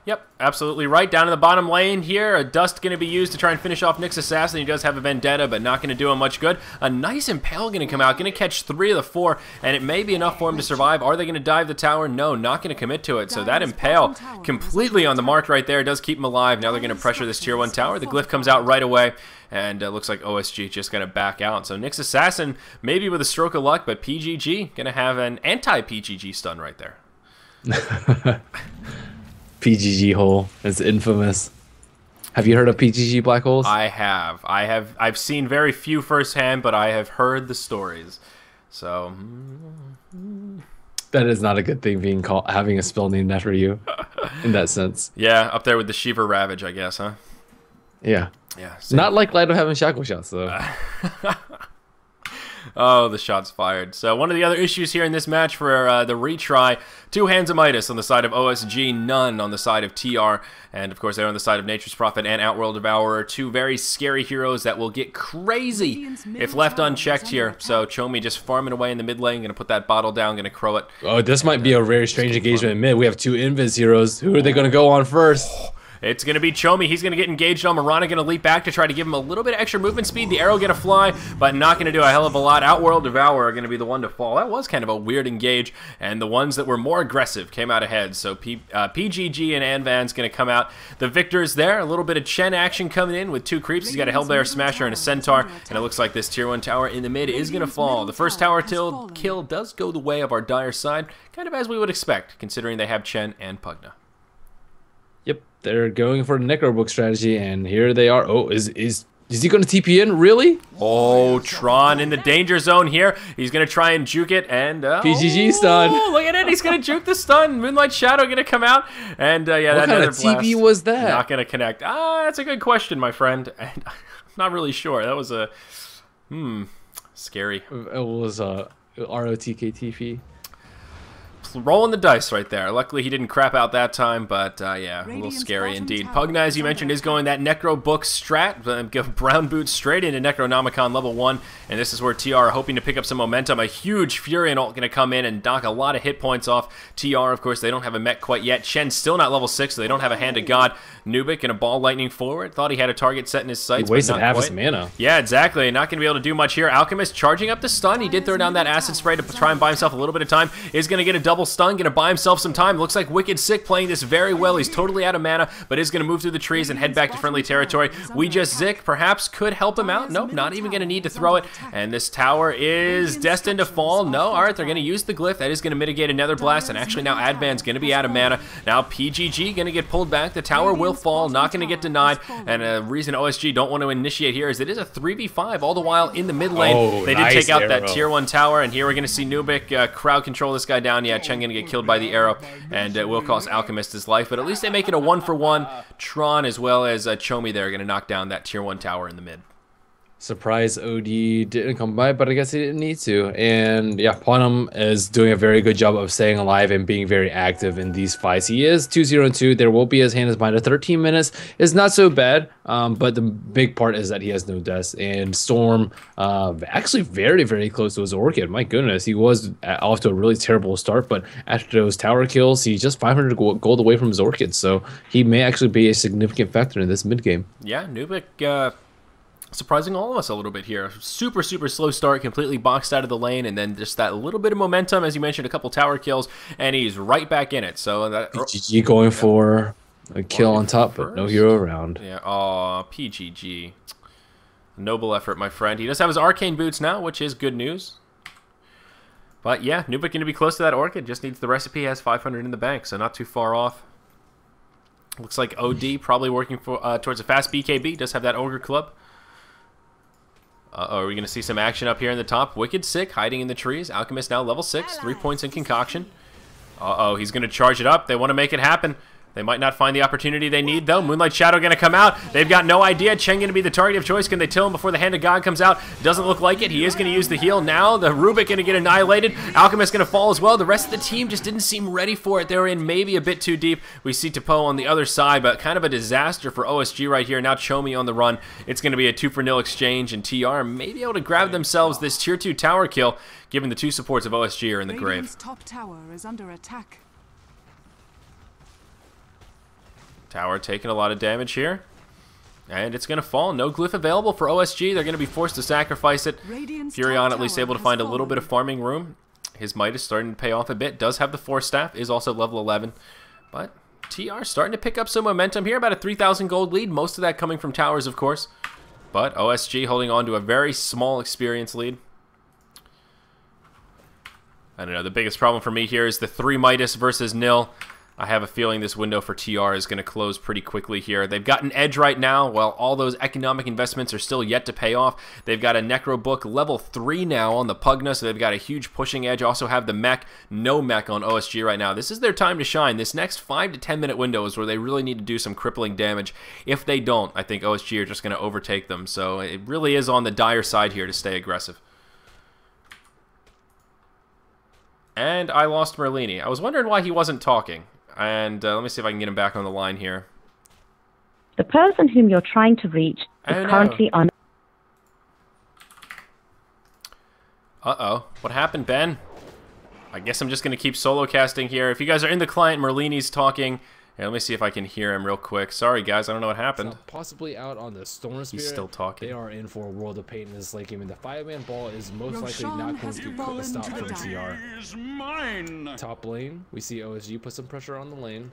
Yep, absolutely right. Down in the bottom lane here, a Dust going to be used to try and finish off Nyx Assassin. He does have a Vendetta, but not going to do him much good. A nice Impale going to come out, going to catch 3 of the 4, and it may be enough for him to survive. Are they going to dive the tower? No, not going to commit to it. So that Impale, completely on the mark right there, does keep him alive. Now they're going to pressure this Tier 1 tower. The Glyph comes out right away, and looks like OSG just going to back out. So Nyx Assassin, maybe with a stroke of luck, but PGG going to have an anti-PGG stun right there. PGG hole is infamous. Have you heard of PGG black holes? I have. I've seen very few firsthand, but I have heard the stories. So that is not a good thing being called having a spell named after you in that sense. Yeah, up there with the Shiva Ravage, I guess, huh? Yeah. Yeah. Not like Light of Heaven Shackle Shots though. Oh, the shots fired. So one of the other issues here in this match for the retry, 2 Hands of Midas on the side of OSG, none on the side of TR, and of course they're on the side of Nature's Prophet and Outworld Devourer, 2 very scary heroes that will get crazy if left unchecked here. So Chomi just farming away in the mid lane, going to put that bottle down, going to crow it. Oh, this might be a very strange engagement in mid. We have 2 Invis heroes. Who are they going to go on first? It's going to be Chomi. He's going to get engaged on. Mirana going to leap back to try to give him a little bit of extra movement speed. The arrow going to fly, but not going to do a hell of a lot. Outworld Devourer are going to be the one to fall. That was kind of a weird engage, and the ones that were more aggressive came out ahead. So PGG and Anvan's going to come out. The victors there. A little bit of Chen action coming in with 2 creeps. He's got a Hellbear Smasher and a Centaur, and it looks like this Tier 1 tower in the mid is going to fall. The first tower kill does go the way of our dire side, kind of as we would expect, considering they have Chen and Pugna. Yep, they're going for the Necrobook strategy, and here they are. Oh, is he going to TP in? Really? Oh, Tron in the danger zone here. He's going to try and juke it, and PGG stun. Oh, look at it. He's going to juke the stun. Moonlight Shadow going to come out, and yeah, what kind of TP was that? Not going to connect. That's a good question, my friend. And I'm not really sure. That was a scary. It was ROTK TP. Rolling the dice right there. Luckily, he didn't crap out that time, but yeah, a little scary indeed. Pugna, as you mentioned, is going that Necro Book strat. Give Brown Boots straight into Necronomicon level 1, and this is where TR are hoping to pick up some momentum. A huge Furion ult going to come in and knock a lot of hit points off TR. Of course, they don't have a mech quite yet. Shen's still not level 6, so they don't have a Hand of God. Nubik and a Ball Lightning forward. Thought he had a target set in his sights, he wasted but not half quite. his mana. Yeah, exactly. Not going to be able to do much here. Alchemist charging up the stun. He did throw down that acid spray to try and buy himself a little bit of time. Is going to get a double stun. Going to buy himself some time. Looks like Wicked Sick playing this very well. He's totally out of mana, but is going to move through the trees and head back to friendly territory. We Just Zik perhaps could help him out. Nope, not even going to need to throw it. And this tower is destined to fall. No, all right, they're going to use the Glyph. That is going to mitigate another blast, and actually now Advan's going to be out of mana. Now PGG going to get pulled back. The tower will fall, not going to get denied, and a reason OSG don't want to initiate here is it is a 3v5 all the while in the mid lane. They did take out that Tier 1 tower, and here we're going to see Nubik crowd control this guy down. Yeah, Chen going to get killed by the arrow, and it will cost Alchemist his life, but at least they make it a 1-for-1. Tron as well as Chomi there are going to knock down that Tier 1 tower in the mid. Surprise OD didn't come by, but I guess he didn't need to. And yeah, Ponum is doing a very good job of staying alive and being very active in these fights. He is 2-0-2. There will be his hand is behind. 13 minutes is not so bad, but the big part is that he has no deaths. And Storm actually very, very close to his Orchid. My goodness, he was off to a really terrible start, but after those tower kills, he's just 500 gold away from his Orchid. So he may actually be a significant factor in this mid game. Yeah, Nubik surprising all of us a little bit here. Super slow start, completely boxed out of the lane, and then just that little bit of momentum, as you mentioned, a couple tower kills, and he's right back in it. So that PGG going for a kill on top, but no hero around. Yeah, aw, PGG. Noble effort, my friend. He does have his Arcane Boots now, which is good news. But yeah, Nubik going to be close to that Orchid. Just needs the recipe, has 500 in the bank, so not too far off. Looks like OD probably working for towards a fast BKB. Does have that Ogre Club. Are we going to see some action up here in the top? Wicked Sick hiding in the trees. Alchemist now level 6, 3 points in concoction. He's going to charge it up. They want to make it happen. They might not find the opportunity they need, though. Moonlight Shadow going to come out. They've got no idea. Chen going to be the target of choice. Can they kill him before the Hand of God comes out? Doesn't look like it. He is going to use the heal now. The Rubik going to get annihilated. Alchemist going to fall as well. The rest of the team just didn't seem ready for it. They were in maybe a bit too deep. We see Tapo on the other side, but kind of a disaster for OSG right here. Now Chomi on the run. It's going to be a 2-for-0 exchange, and TR may be able to grab themselves this tier 2 tower kill, given the 2 supports of OSG are in the grave. Top tower is under attack. Tower taking a lot of damage here. And it's going to fall. No glyph available for OSG. They're going to be forced to sacrifice it. Furion at least able to find a little bit of farming room. His might is starting to pay off a bit. Does have the Force Staff. Is also level 11. But TR starting to pick up some momentum here. About a 3,000 gold lead. Most of that coming from towers, of course. But OSG holding on to a very small experience lead. I don't know. The biggest problem for me here is the 3 Midas versus nil. I have a feeling this window for TR is going to close pretty quickly here. They've got an edge right now, while all those economic investments are still yet to pay off. They've got a Necro Book level 3 now on the Pugna, so they've got a huge pushing edge. Also have the mech, no mech on OSG right now. This is their time to shine. This next 5 to 10 minute window is where they really need to do some crippling damage. If they don't, I think OSG are just going to overtake them. So it really is on the dire side here to stay aggressive. And I lost Merlini. I was wondering why he wasn't talking. And let me see if I can get him back on the line here. The person whom you're trying to reach is currently on... Uh-oh. What happened, Ben? I guess I'm just going to keep solo casting here. If you guys are in the client, Merlini's talking. Here, let me see if I can hear him real quick. Sorry, guys. I don't know what happened. So possibly out on the Storm Spirit. He's still talking. They are in for a world of pain in this late game, and the 5-man ball is most likely not going to put a stop from TR. Top lane, we see OSG put some pressure on the lane.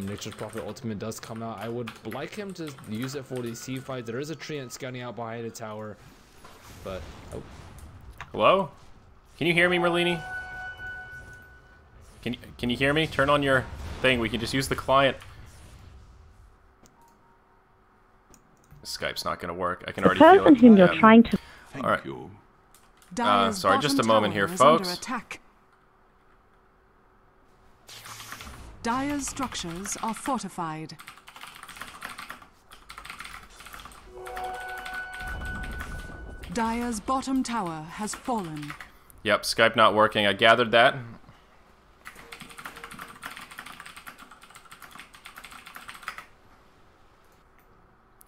Nature's Prophet ultimate does come out. I would like him to use it for these team fights. There is a treant scouting out behind the tower, but... Oh. Hello? Can you hear me, Merlini? Can you hear me? Turn on your... thing. We can just use the client. Skype's not going to work. I can already feel it. The person whom you're trying to... All right. Sorry, just a moment here, folks. Dire's structures are fortified. Dire's bottom tower has fallen. Yep, Skype not working. I gathered that.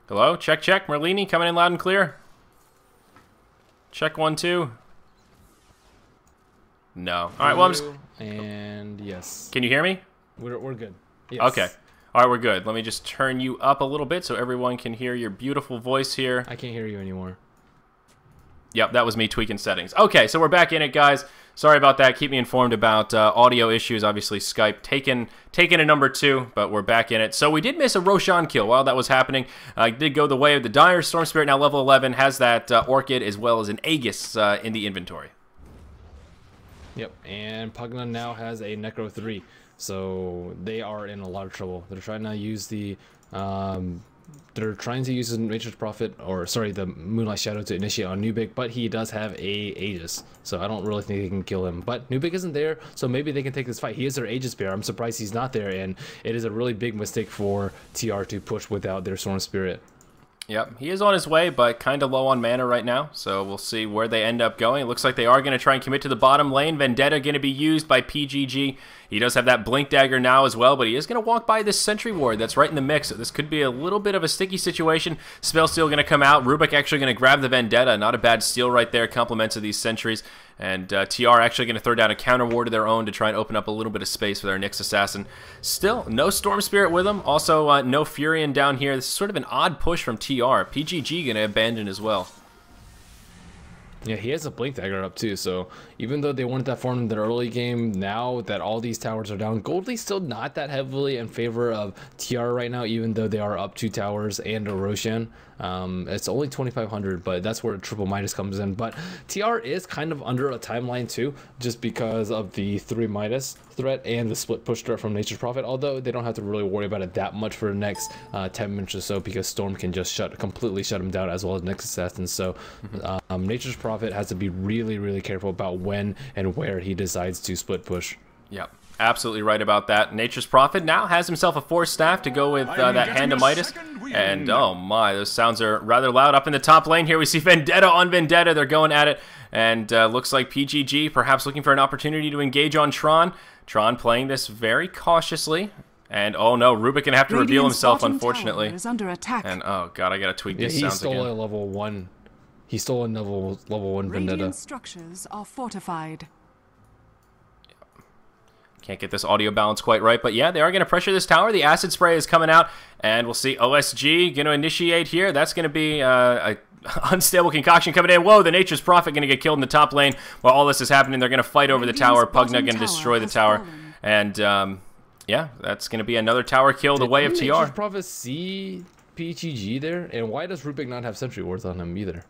Hello? Check, check. Merlini coming in loud and clear. Check 1, 2. No. All right, well, I'm just... And yes. Can you hear me? We're good. Yes. Okay. All right, we're good. Let me just turn you up a little bit so everyone can hear your beautiful voice here. I can't hear you anymore. Yep, that was me tweaking settings. Okay, so we're back in it, guys. Sorry about that. Keep me informed about audio issues. Obviously, Skype taking a number 2, but we're back in it. So we did miss a Roshan kill while that was happening. Did go the way of the Dire. Storm Spirit now level 11. Has that Orchid as well as an Aegis in the inventory. Yep, and Pugna now has a Necro 3. So they are in a lot of trouble. They're trying to use the... they're trying to use the Nature's Prophet, or sorry, the Moonlight Shadow to initiate on Nubik, but he does have a Aegis, so I don't really think they can kill him. But Nubik isn't there, so maybe they can take this fight. He is their Aegis bearer. I'm surprised he's not there, and it is a really big mistake for TR to push without their Storm Spirit. Yep, he is on his way, but kind of low on mana right now, so we'll see where they end up going. It looks like they are going to try and commit to the bottom lane. Vendetta going to be used by PGG. He does have that Blink Dagger now as well, but he is going to walk by this Sentry Ward that's right in the mix. So this could be a little bit of a sticky situation. Spell Steal going to come out. Rubik actually going to grab the Vendetta. Not a bad steal right there. Compliments of these Sentries. And TR actually going to throw down a counter ward of their own to try and open up a little bit of space for their Nyx Assassin. Still, no Storm Spirit with him. Also, no Furion down here. This is sort of an odd push from TR. PGG going to abandon as well. Yeah, he has a Blink Dagger up too, so even though they weren't that far in the early game, now that all these towers are down, Goldie's still not that heavily in favor of TR right now, even though they are up 2 towers and a Roshan. It's only 2,500, but that's where Triple Midas comes in. But TR is kind of under a timeline too, just because of the 3 Midas threat and the split push threat from Nature's Prophet, although they don't have to really worry about it that much for the next 10 minutes or so, because Storm can just completely shut him down, as well as Nyx Assassin. So Nature's Prophet has to be really, really careful about when and where he decides to split push. Yep. Absolutely right about that. Nature's Prophet now has himself a Force Staff to go with that Hand of Midas. And oh my, those sounds are rather loud. Up in the top lane here we see Vendetta on Vendetta. They're going at it. And looks like PGG perhaps looking for an opportunity to engage on Tron. Tron playing this very cautiously. And oh no, Rubik gonna have to reveal himself, unfortunately. Is under attack. And oh god, I gotta tweak these he sounds stole again. a level 1. He stole a level 1 Vendetta. Radiant structures are fortified. Can't get this audio balance quite right, but yeah, they are going to pressure this tower. The acid spray is coming out, and we'll see OSG going to initiate here. That's going to be a unstable concoction coming in. Whoa, the Nature's Prophet going to get killed in the top lane. While all this is happening, they're going to fight over the tower. Pugna going to destroy the tower. And yeah, that's going to be another tower kill the way of TR. Nature's Prophet see PGG there? And why does Rubik not have Sentry Wards on him either?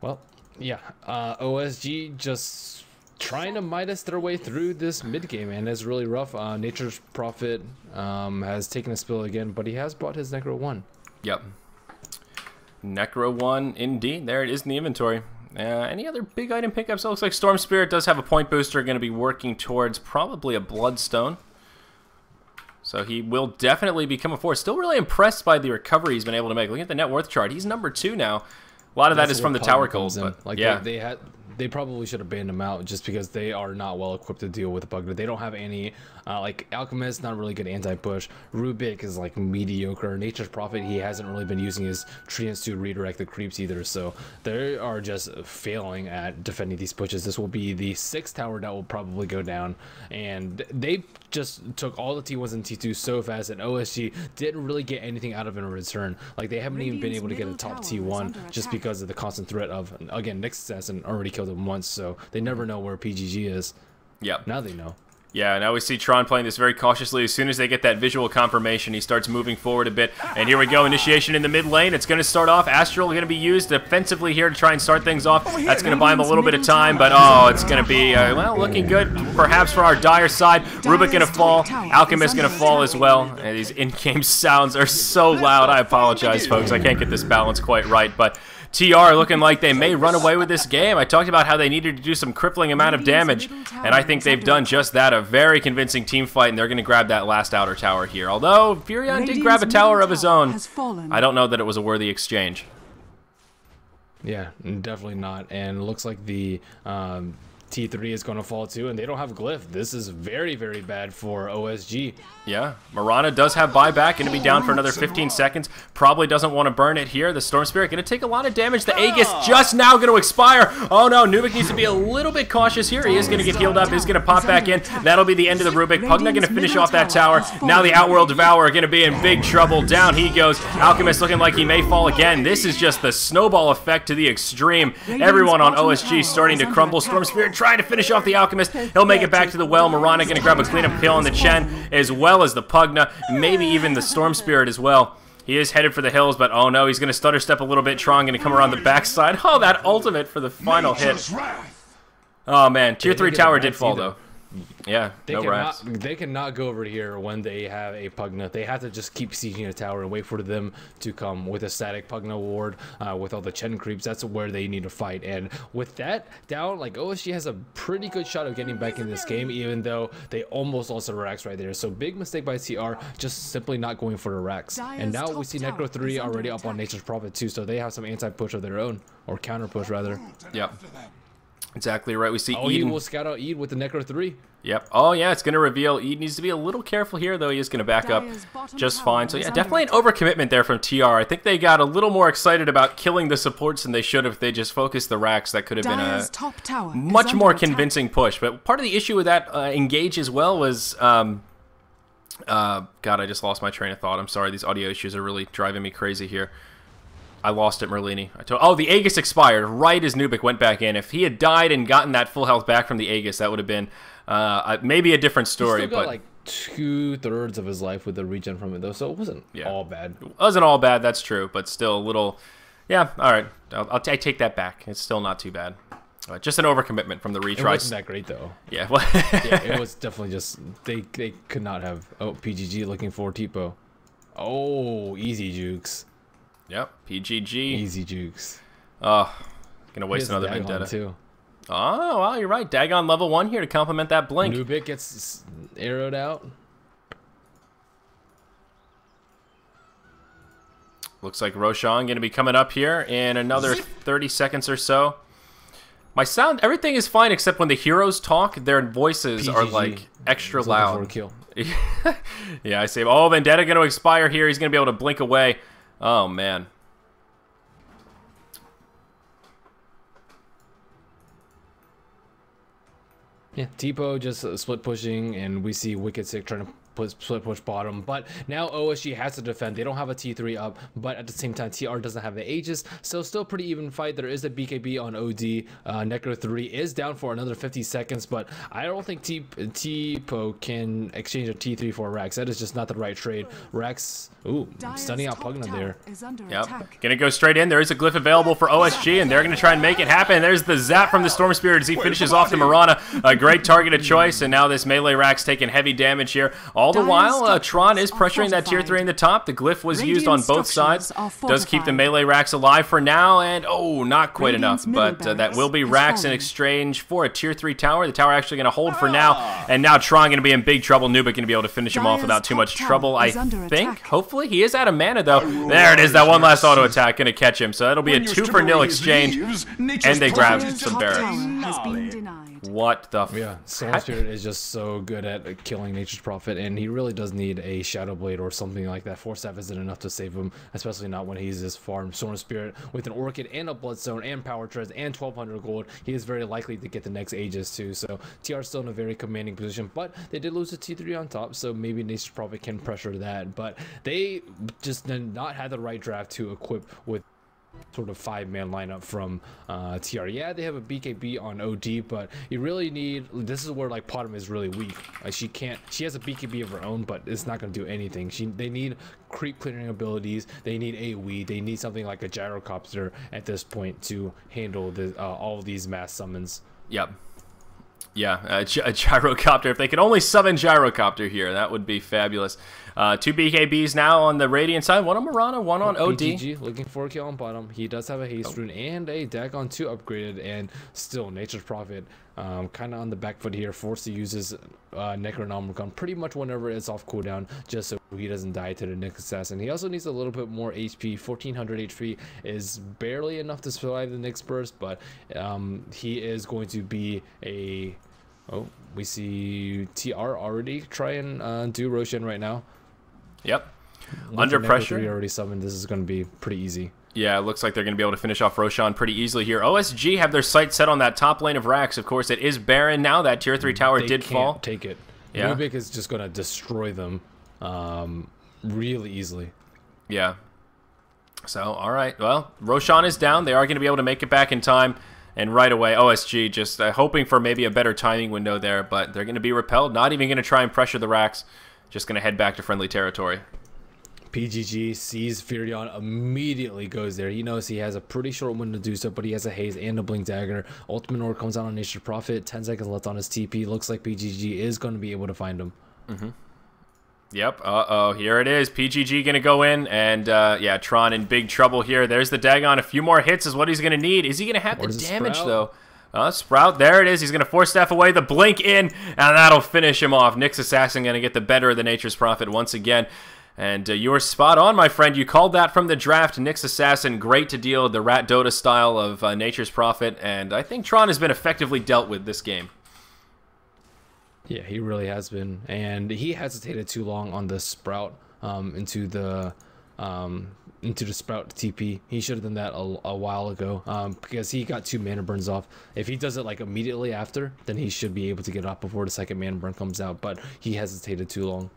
Well, yeah, OSG just trying to Midas their way through this mid game, and it's really rough. Nature's Prophet has taken a spill again, but he has bought his Necro 1. Yep. Necro 1, indeed. There it is in the inventory. Any other big item pickups? It looks like Storm Spirit does have a point booster, going to be working towards probably a Bloodstone. So he will definitely become a force. Still really impressed by the recovery he's been able to make. Look at the net worth chart. He's number 2 now. A lot of that is from the tower kills, but like yeah. They probably should have banned him out just because they are not well equipped to deal with the Pugna. They don't have any, like, Alchemist, not really good anti-push. Rubik is, like, mediocre. Nature's Prophet, he hasn't really been using his treants to redirect the creeps either. So they are just failing at defending these pushes. This will be the 6th tower that will probably go down. And they just took all the T1s and T2s so fast, and OSG didn't really get anything out of it in return. Like, they haven't even been able to get a top T1 just because of the constant threat of, again, Next Assassin already killed him once, so they never know where PGG is. Yep. Now they know. Yeah, now we see Tron playing this very cautiously. As soon as they get that visual confirmation, he starts moving forward a bit. And here we go, initiation in the mid lane. It's going to start off. Astral going to be used defensively here to try and start things off. That's going to buy him a little bit of time, but oh, it's going to be, well, looking good perhaps for our Dire side. Rubik going to fall. Alchemist going to fall as well. And these in-game sounds are so loud. I apologize, folks. I can't get this balance quite right, but TR looking like they may run away with this game. I talked about how they needed to do some crippling amount of damage, and I think they've done just that. A very convincing team fight, and they're going to grab that last outer tower here. Although, Furion did grab a tower of his own, I don't know that it was a worthy exchange. Yeah, definitely not. And it looks like the T3 is going to fall too, and they don't have Glyph. This is very, very bad for OSG. Yeah, Mirana does have buyback, going to be down for another 15 seconds. Probably doesn't want to burn it here. The Storm Spirit going to take a lot of damage. The Aegis just now going to expire. Oh no, Nubik needs to be a little bit cautious here. He is going to get healed up. He's going to pop back in. That'll be the end of the Rubik. Pugna going to finish off that tower. Now the Outworld Devourer going to be in big trouble. Down he goes. Alchemist looking like he may fall again. This is just the snowball effect to the extreme. Everyone on OSG starting to crumble. Storm Spirit trying to finish off the Alchemist. He'll make it back to the well. Mirana going to grab a cleanup kill on the Chen, as well as the Pugna, maybe even the Storm Spirit as well. He is headed for the hills, but oh no, he's going to stutter step a little bit. Tron going to come around the backside. Oh, that ultimate for the final hit. Oh man, tier 3 tower did fall though. Yeah, they cannot go over here when they have a Pugna. They have to just keep sieging a tower and wait for them to come with a static Pugna ward with all the Chen creeps. That's where they need to fight. And with that down, like OSG has a pretty good shot of getting back in this game, even though they almost lost the Rax right there. So big mistake by TR, just simply not going for the Rax. And now we see Necro 3 already up on Nature's Prophet too, so they have some anti-push of their own, or counter-push rather. Yep. Exactly right. We see Eden. Eden will scout out Eden with the Necro 3. Yep. Oh, yeah, it's going to reveal. Eden needs to be a little careful here, though. He is going to back up just fine. So, yeah, definitely an overcommitment there from TR. I think they got a little more excited about killing the supports than they should have if they just focused the Rax. That could have been a much more convincing push. But part of the issue with that engage as well was... God, I just lost my train of thought. I'm sorry. These audio issues are really driving me crazy here. I lost it, Merlini. Oh, the Aegis expired right as Nubik went back in. If he had died and gotten that full health back from the Aegis, that would have been maybe a different story. He still got but like 2/3 of his life with the regen from it, though, so it wasn't all bad. It wasn't all bad, that's true, but still a little... Yeah, all right. I take that back. It's still not too bad. Just an overcommitment from the retry. It wasn't that great, though. Yeah, well, yeah, it was definitely just... They could not have... Oh, PGG looking for Tipo. Oh, easy jukes. Yep, PGG. Easy jukes. Oh, gonna waste another Vendetta. Too. Oh, well, you're right. Dagon level 1 here to complement that blink. Nubik gets arrowed out. Looks like Roshan going to be coming up here in another 30 seconds or so. My sound, everything is fine except when the heroes talk, their voices PGG are like extra is loud. looking for a kill. Yeah, I say, oh, Vendetta going to expire here. He's going to be able to blink away. Oh, man. Yeah, Tipo just split pushing, and we see Wicked Sick trying to split push bottom, but now OSG has to defend. They don't have a T3 up, but at the same time TR doesn't have the Aegis, so still pretty even fight. There is a BKB on OD. Necro 3 is down for another 50 seconds, but I don't think Tipo can exchange a T3 for Rex. That is just not the right trade. Rex, ooh, stunning out Pugna there. Yep, gonna go straight in. There is a glyph available for OSG, and they're gonna try and make it happen. There's the zap from the Storm Spirit as he finishes off the Mirana. A great targeted choice, and now this melee Rax taking heavy damage here. All the while, Tron is pressuring that tier 3 in the top. The glyph was used on both sides. Does keep the melee Rax alive for now, and oh, not quite enough. But that will be Rax in exchange for a tier 3 tower. The tower actually going to hold for now, and now Tron going to be in big trouble. Nubik going to be able to finish him off without too much trouble, I think. Hopefully, he is out of mana, though. There it is, that one last auto attack going to catch him. So that'll be a 2-for-0 exchange, and they grab some barracks. What the yeah, Storm Spirit is just so good at killing Nature's Prophet, and he really does need a Shadow Blade or something like that. Force Staff isn't enough to save him, especially not when he's this farm. Storm Spirit with an Orchid and a Bloodstone and Power Treads and 1200 gold, he is very likely to get the next Aegis too. So TR still in a very commanding position, but they did lose a T3 on top, so maybe Nature's Prophet can pressure that. But they just did not have the right draft to equip with sort of 5-man lineup from TR. Yeah, they have a BKB on OD, but you really need, this is where like Potom is really weak. Like she has a BKB of her own, but it's not going to do anything. They need creep clearing abilities, they need AoE, they need something like a gyrocopter at this point to handle all of these mass summons. Yep. Yeah, a gyrocopter. If they could only summon gyrocopter here, that would be fabulous. 2 BKBs now on the Radiant side. One on Mirana, one on OD. PGG looking for a kill on bottom. He does have a haste rune and a Dagon 2 upgraded, and still Nature's Prophet kind of on the back foot here, forced to use his Necronomicon pretty much whenever it's off cooldown, just so he doesn't die to the Nyx Assassin. He also needs a little bit more HP. 1400 HP is barely enough to survive the Nyx burst, but he is going to be a... Oh, we see TR already try and do Roshan right now. Yep. Under pressure. We already summoned. This is going to be pretty easy. Yeah, it looks like they're going to be able to finish off Roshan pretty easily here. OSG have their sights set on that top lane of Rax. Of course, it is barren now. That tier 3 tower did fall. Take it. Yeah. Nubik is just going to destroy them really easily. Yeah. So, all right. Well, Roshan is down. They are going to be able to make it back in time. And right away, OSG just hoping for maybe a better timing window there, but they're going to be repelled. Not even going to try and pressure the Rax. Just going to head back to friendly territory. PGG sees Furion, immediately goes there. He knows he has a pretty short window to do so, but he has a haze and a blink dagger. Ultimate Orb comes out on Nature's Prophet. 10 seconds left on his TP. Looks like PGG is going to be able to find him. Yep. Uh-oh. Here it is. PGG going to go in, and yeah, Tron in big trouble here. There's the Dagon. A few more hits is what he's going to need. Is he going to have the damage, though? Sprout, there it is. He's going to Force Staff away, the blink in, and that'll finish him off. Nyx Assassin going to get the better of the Nature's Prophet once again. And you were spot on, my friend. You called that from the draft. Nyx Assassin, great to deal with the Rat Dota style of Nature's Prophet, and I think Tron has been effectively dealt with this game. Yeah, he really has been, and he hesitated too long on the Sprout into the Sprout TP. He should have done that a while ago because he got 2 mana burns off. If he does it like immediately after, then he should be able to get up before the second mana burn comes out, but he hesitated too long.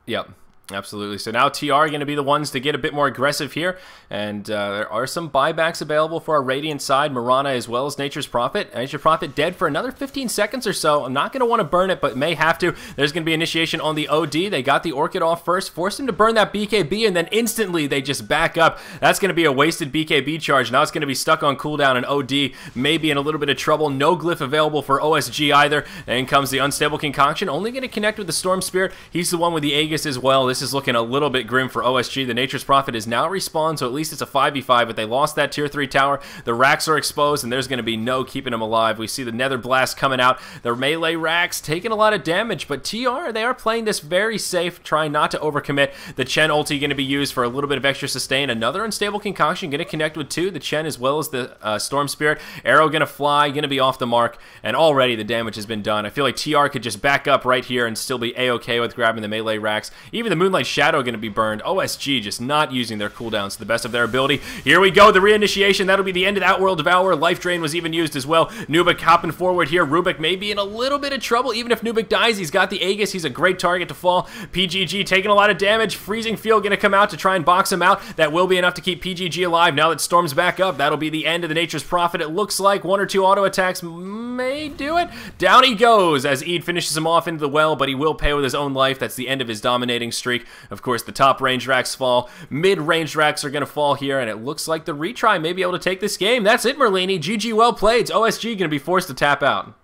Yep. Absolutely. So now TR are going to be the ones to get a bit more aggressive here, and there are some buybacks available for our Radiant side, Mirana as well as Nature's Prophet. Nature's Prophet dead for another 15 seconds or so. I'm not going to want to burn it, but may have to. There's going to be initiation on the OD. They got the Orchid off first, forced him to burn that BKB, and then instantly they just back up. That's going to be a wasted BKB charge. Now it's going to be stuck on cooldown, and OD may be in a little bit of trouble. No glyph available for OSG either. And comes the Unstable Concoction, only going to connect with the Storm Spirit. He's the one with the Aegis as well. This this is looking a little bit grim for OSG. The Nature's Prophet is now respawned, so at least it's a 5v5, but they lost that tier 3 tower. The racks are exposed, and there's going to be no keeping them alive. We see the Nether Blast coming out. The melee racks taking a lot of damage, but TR, they are playing this very safe, trying not to overcommit. The Chen ulti going to be used for a little bit of extra sustain. Another unstable concoction going to connect with 2, the Chen as well as the Storm Spirit. Arrow going to fly, going to be off the mark, and already the damage has been done. I feel like TR could just back up right here and still be A-okay with grabbing the melee racks. Even the Moonlight Shadow going to be burned. OSG just not using their cooldowns to the best of their ability. Here we go, the reinitiation. That'll be the end of Outworld Devourer. Life Drain was even used as well. Nubik hopping forward here. Rubik may be in a little bit of trouble. Even if Nubik dies, he's got the Aegis. He's a great target to fall. PGG taking a lot of damage. Freezing Field going to come out to try and box him out. That will be enough to keep PGG alive. Now that Storm's back up, that'll be the end of the Nature's Prophet. It looks like 1 or 2 auto attacks may do it. Down he goes as Eid finishes him off into the well, but he will pay with his own life. That's the end of his dominating streak. Of course, the top range racks fall. Mid-range racks are going to fall here, and it looks like the Retry may be able to take this game. That's it, Merlini. GG, well played. OSG going to be forced to tap out.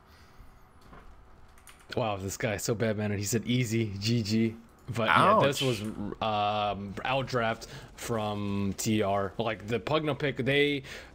Wow, this guy's so bad-mannered. He said easy, GG. But Ouch. yeah, this was outdraft from TR. Like the Pugna pick,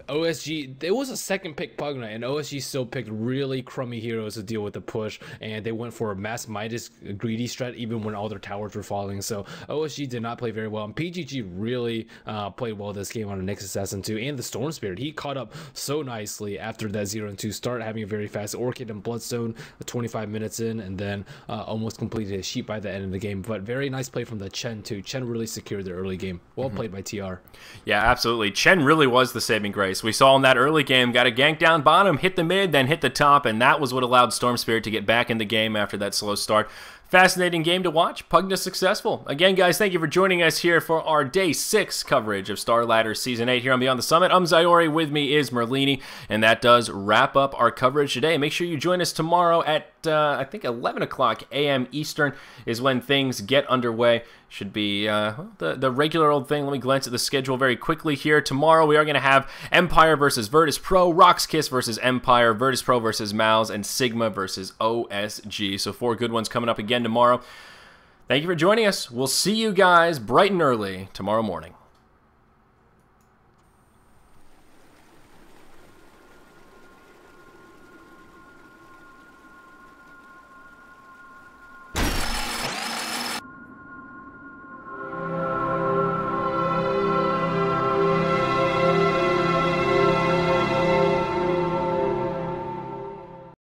OSG, there was a second pick Pugna, and OSG still picked really crummy heroes to deal with the push, and they went for a mass Midas greedy strat even when all their towers were falling. So OSG did not play very well, and PGG really played well this game on a Nyx Assassin 2, and the Storm Spirit. He caught up so nicely after that 0-2 start, having a very fast Orchid and Bloodstone 25 minutes in, and then almost completed his sheep by the end of the game. But very nice play from the Chen too. Chen really secured the early game. Well played by TR. Yeah, absolutely. Chen really was the saving grace. We saw in that early game, got a gank down bottom, hit the mid, then hit the top, and that was what allowed Storm Spirit to get back in the game after that slow start. Fascinating game to watch. Pugna successful. Again, guys, thank you for joining us here for our Day 6 coverage of Starladder Season 8 here on Beyond the Summit. I'm Zyori. With me is Merlini, and that does wrap up our coverage today. Make sure you join us tomorrow at, I think, 11 o'clock a.m. Eastern is when things get underway. Should be the regular old thing. Let me glance at the schedule very quickly here. Tomorrow we are going to have Empire versus Virtus Pro, rox.kis versus Empire, Virtus Pro versus Mouse, and Sigma versus OSG. So 4 good ones coming up again tomorrow. Thank you for joining us. We'll see you guys bright and early tomorrow morning.